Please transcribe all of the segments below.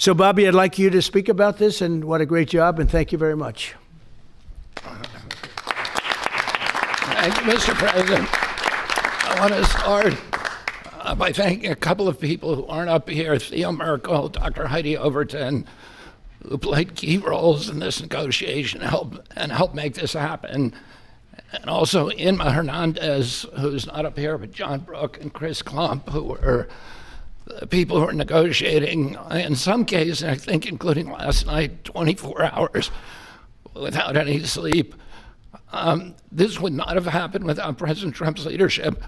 So, Bobby, I'd like you to speak about this, and what a great job, and thank you very much. Thank you, Mr. President. I want to start by thanking a couple of people who aren't up here, Theo Merkel, Dr. Heidi Overton, who played key roles in this negotiation and helped make this happen. And also Inma Hernandez, who's not up here, but John Brook and Chris Klump, who were the people who were negotiating, in some cases, I think including last night, 24 hours without any sleep. This would not have happened without President Trump's leadership.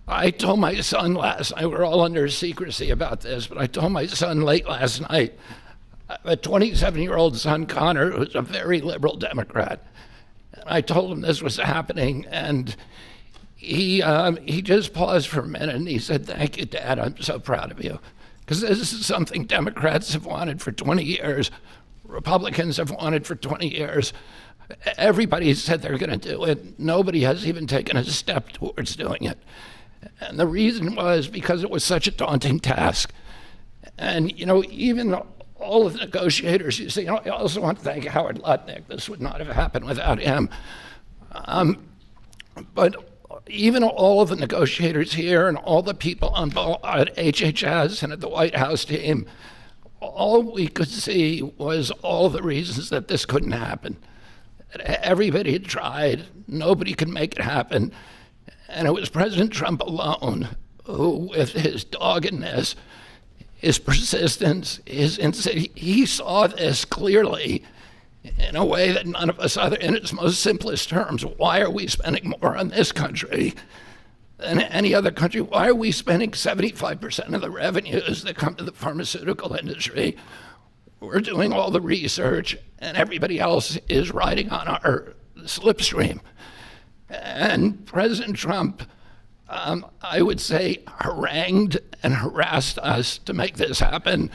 I told my son last night, we're all under secrecy about this, but I told my son late last night, a 27-year-old son, Connor, who's a very liberal Democrat, and I told him this was happening, and he just paused for a minute and he said, "Thank you, Dad, I'm so proud of you." Because this is something Democrats have wanted for 20 years, Republicans have wanted for 20 years. Everybody said they're going to do it. Nobody has even taken a step towards doing it. And the reason was because it was such a daunting task. And, you know, even all of the negotiators, you see, I also want to thank Howard Lutnick. This would not have happened without him. But even all of the negotiators here and all the people on both at HHS and at the White House team, all we could see was all the reasons that this couldn't happen. Everybody had tried. Nobody could make it happen. And it was President Trump alone who, with his doggedness, his persistence, he saw this clearly in a way that none of us other, in its most simplest terms. Why are we spending more on this country than any other country? Why are we spending 75% of the revenues that come to the pharmaceutical industry? We're doing all the research, and everybody else is riding on our slipstream. And President Trump, I would say, harangued and harassed us to make this happen.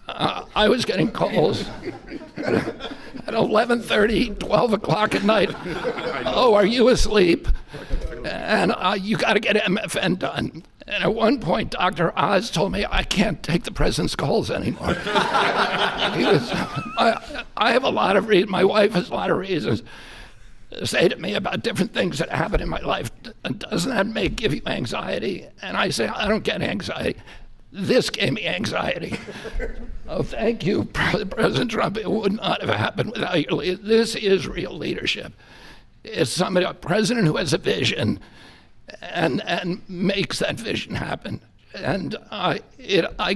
I was getting calls at 11:30, 12 o'clock at night. "Oh, are you asleep? And you got to get MFN done." And at one point, Dr. Oz told me, "I can't take the president's calls anymore." I have a lot of reasons, my wife has a lot of reasons to say to me about different things that happen in my life. Doesn't that give you anxiety? And I say, I don't get anxiety. This gave me anxiety. Oh, thank you, President Trump. It would not have happened without your leadership. This is real leadership. It's a president who has a vision and makes that vision happen. And I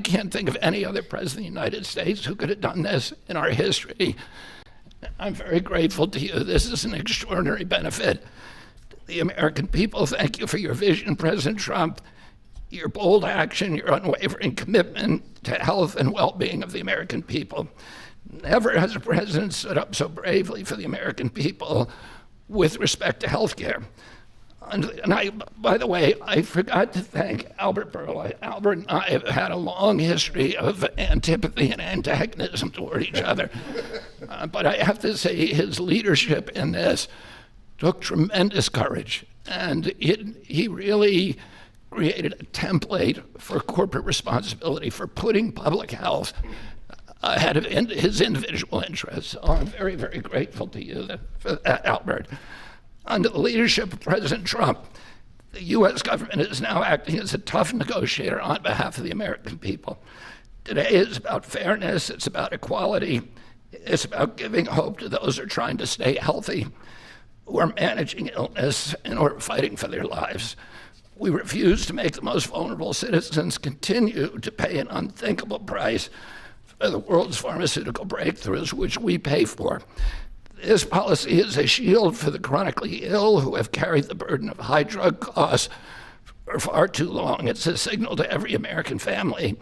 can't think of any other president of the United States who could have done this in our history. I'm very grateful to you. This is an extraordinary benefit to the American people. Thank you for your vision, President Trump, your bold action, your unwavering commitment to health and well-being of the American people. Never has a president stood up so bravely for the American people with respect to health care. And by the way, I forgot to thank Albert Burla. Albert and I have had a long history of antipathy and antagonism toward each other. But I have to say his leadership in this took tremendous courage. And he really created a template for corporate responsibility, for putting public health ahead of his individual interests. So I'm very, very grateful to you for that, Albert. Under the leadership of President Trump, the U.S. government is now acting as a tough negotiator on behalf of the American people. Today is about fairness, it's about equality, it's about giving hope to those who are trying to stay healthy, who are managing illness and who are fighting for their lives. We refuse to make the most vulnerable citizens continue to pay an unthinkable price for the world's pharmaceutical breakthroughs, which we pay for. This policy is a shield for the chronically ill who have carried the burden of high drug costs for far too long. It's a signal to every American family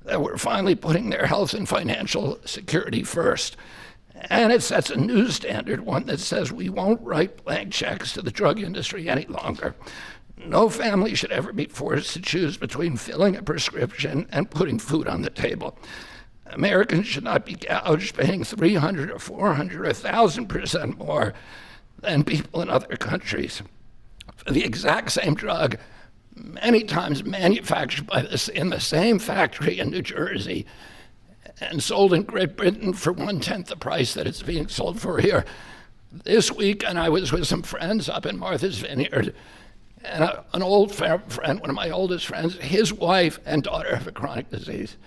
that we're finally putting their health and financial security first. And it sets a new standard, one that says we won't write blank checks to the drug industry any longer. No family should ever be forced to choose between filling a prescription and putting food on the table. Americans should not be gouged paying 300 or 400 or 1,000% more than people in other countries for the exact same drug, many times manufactured in the same factory in New Jersey and sold in Great Britain for 1/10 the price that it's being sold for here. This week, and I was with some friends up in Martha's Vineyard, and an old friend, one of my oldest friends, his wife and daughter have a chronic disease.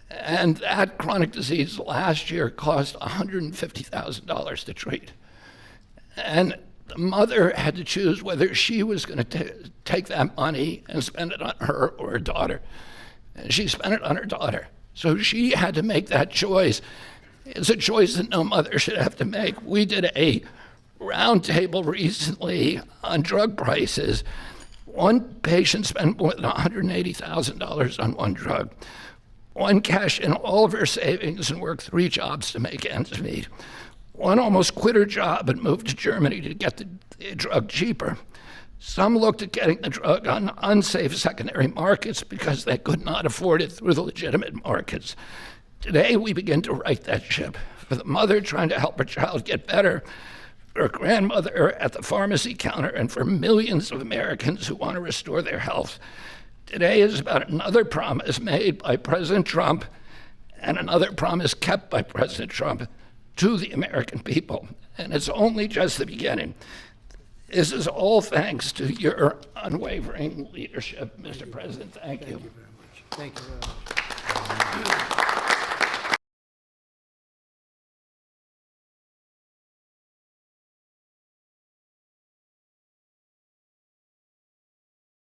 And that chronic disease last year cost $150,000 to treat. And the mother had to choose whether she was going to take that money and spend it on her or her daughter. And she spent it on her daughter. So she had to make that choice. It's a choice that no mother should have to make. We did a roundtable recently on drug prices. One patient spent more than $180,000 on one drug. One cashed in all of her savings and worked 3 jobs to make ends meet. One almost quit her job and moved to Germany to get the drug cheaper. Some looked at getting the drug on unsafe secondary markets because they could not afford it through the legitimate markets. Today, we begin to right that ship. For the mother trying to help her child get better, for a grandmother at the pharmacy counter, and for millions of Americans who want to restore their health. Today is about another promise made by President Trump and another promise kept by President Trump to the American people. And it's only just the beginning. This is all thanks to your unwavering leadership, Mr. President. Thank you. Thank you very much. Thank you very much.